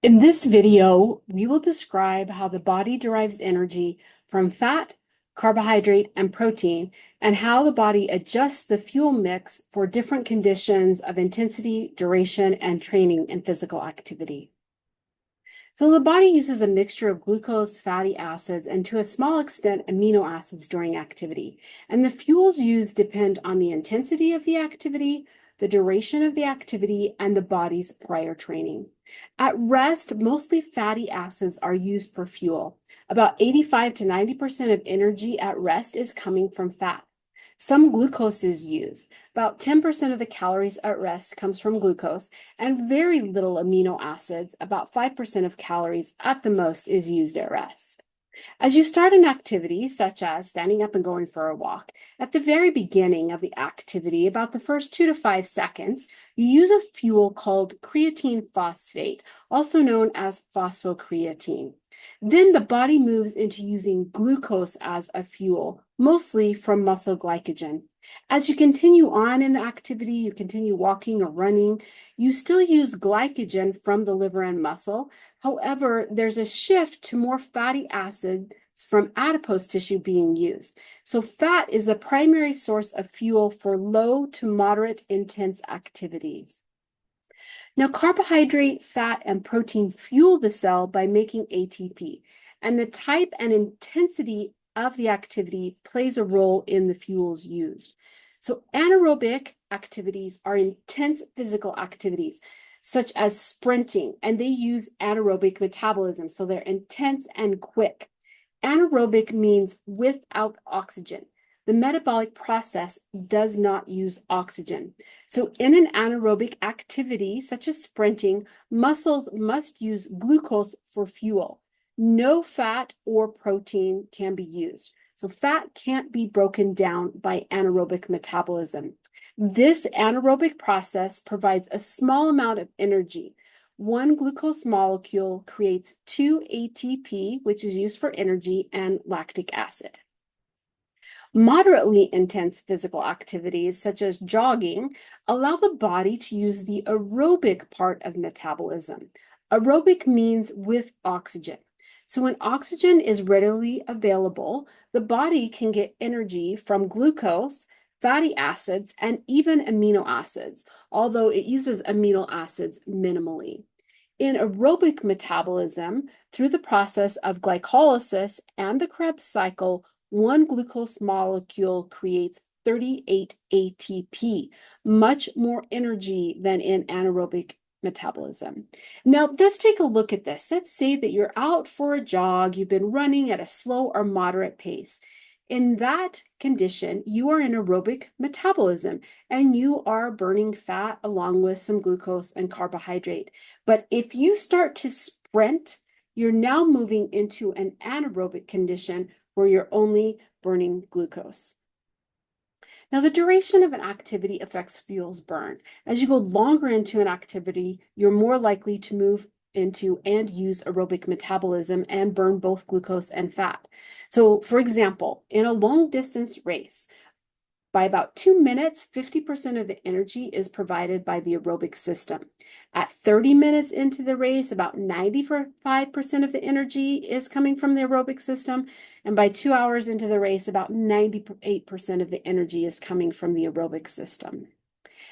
In this video, we will describe how the body derives energy from fat, carbohydrate, and protein, and how the body adjusts the fuel mix for different conditions of intensity, duration, and training in physical activity. So the body uses a mixture of glucose, fatty acids, and to a small extent, amino acids during activity. And the fuels used depend on the intensity of the activity, the duration of the activity, and the body's prior training. At rest, mostly fatty acids are used for fuel. About 85 to 90% of energy at rest is coming from fat. Some glucose is used. About 10% of the calories at rest comes from glucose, and very little amino acids, about 5% of calories at the most, is used at rest. As you start an activity, such as standing up and going for a walk, at the very beginning of the activity, about the first 2 to 5 seconds, you use a fuel called creatine phosphate, also known as phosphocreatine. Then the body moves into using glucose as a fuel, mostly from muscle glycogen. As you continue on in the activity, you continue walking or running, you still use glycogen from the liver and muscle. However, there's a shift to more fatty acids from adipose tissue being used. So fat is the primary source of fuel for low to moderate intense activities. Now, carbohydrate, fat, and protein fuel the cell by making ATP, and the type and intensity of the activity plays a role in the fuels used. So anaerobic activities are intense physical activities, such as sprinting, and they use anaerobic metabolism, so they're intense and quick. Anaerobic means without oxygen. The metabolic process does not use oxygen. So in an anaerobic activity, such as sprinting, muscles must use glucose for fuel. No fat or protein can be used. So fat can't be broken down by anaerobic metabolism. This anaerobic process provides a small amount of energy. One glucose molecule creates 2 ATP, which is used for energy, and lactic acid. Moderately intense physical activities, such as jogging, allow the body to use the aerobic part of metabolism. Aerobic means with oxygen. So when oxygen is readily available, the body can get energy from glucose, fatty acids, and even amino acids, although it uses amino acids minimally. In aerobic metabolism, through the process of glycolysis and the Krebs cycle, one glucose molecule creates 38 ATP, much more energy than in anaerobic metabolism. Now, let's take a look at this. Let's say that you're out for a jog, you've been running at a slow or moderate pace. In that condition, you are in aerobic metabolism and you are burning fat along with some glucose and carbohydrate. But if you start to sprint, you're now moving into an anaerobic condition where you're only burning glucose. Now, the duration of an activity affects fuels burn. As you go longer into an activity, you're more likely to move into and use aerobic metabolism and burn both glucose and fat. So, for example, in a long distance race, by about 2 minutes, 50% of the energy is provided by the aerobic system. At 30 minutes into the race, about 95% of the energy is coming from the aerobic system. And by 2 hours into the race, about 98% of the energy is coming from the aerobic system.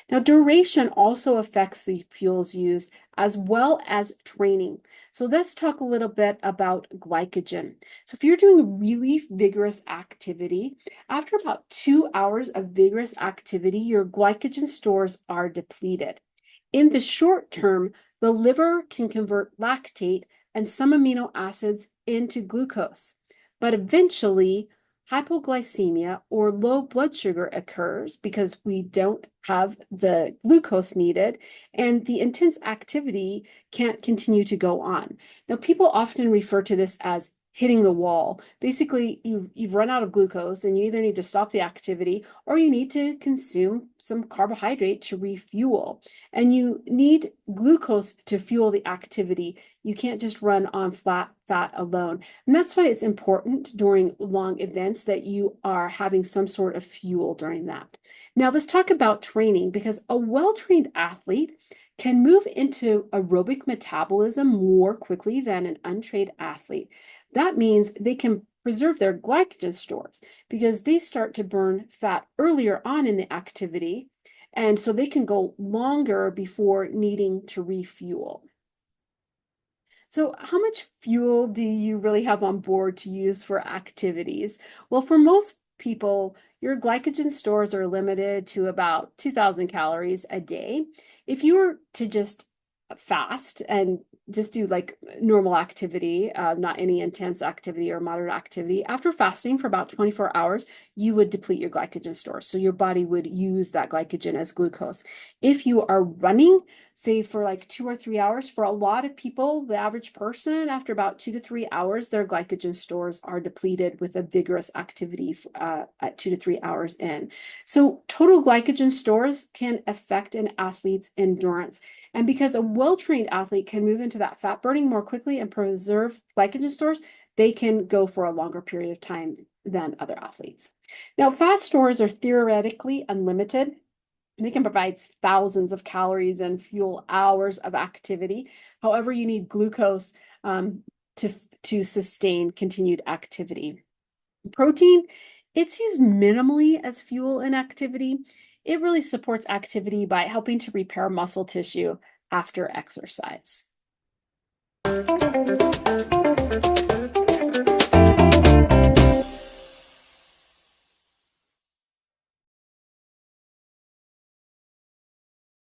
Now, duration also affects the fuels used as well as training. So let's talk a little bit about glycogen. So if you're doing a really vigorous activity, after about 2 hours of vigorous activity, your glycogen stores are depleted. In the short term, the liver can convert lactate and some amino acids into glucose, but eventually hypoglycemia or low blood sugar occurs because we don't have the glucose needed and the intense activity can't continue to go on. Now, people often refer to this as hitting the wall. Basically, you've run out of glucose and you either need to stop the activity or you need to consume some carbohydrate to refuel. And you need glucose to fuel the activity. You can't just run on flat fat alone. And that's why it's important during long events that you are having some sort of fuel during that. Now let's talk about training, because a well-trained athlete can move into aerobic metabolism more quickly than an untrained athlete. That means they can preserve their glycogen stores because they start to burn fat earlier on in the activity, and so they can go longer before needing to refuel. So, how much fuel do you really have on board to use for activities? Well, for most people, your glycogen stores are limited to about 2,000 calories a day. If you were to just fast and just do like normal activity, not any intense activity or moderate activity, after fasting for about 24 hours, you would deplete your glycogen stores. So, your body would use that glycogen as glucose. If you are running, say for like 2 or 3 hours. For a lot of people, the average person, after about 2 to 3 hours, their glycogen stores are depleted with a vigorous activity at 2 to 3 hours in. So total glycogen stores can affect an athlete's endurance. And because a well-trained athlete can move into that fat burning more quickly and preserve glycogen stores, they can go for a longer period of time than other athletes. Now, fat stores are theoretically unlimited. They can provide thousands of calories and fuel hours of activity. However, you need glucose to sustain continued activity. Protein, it's used minimally as fuel in activity. It really supports activity by helping to repair muscle tissue after exercise.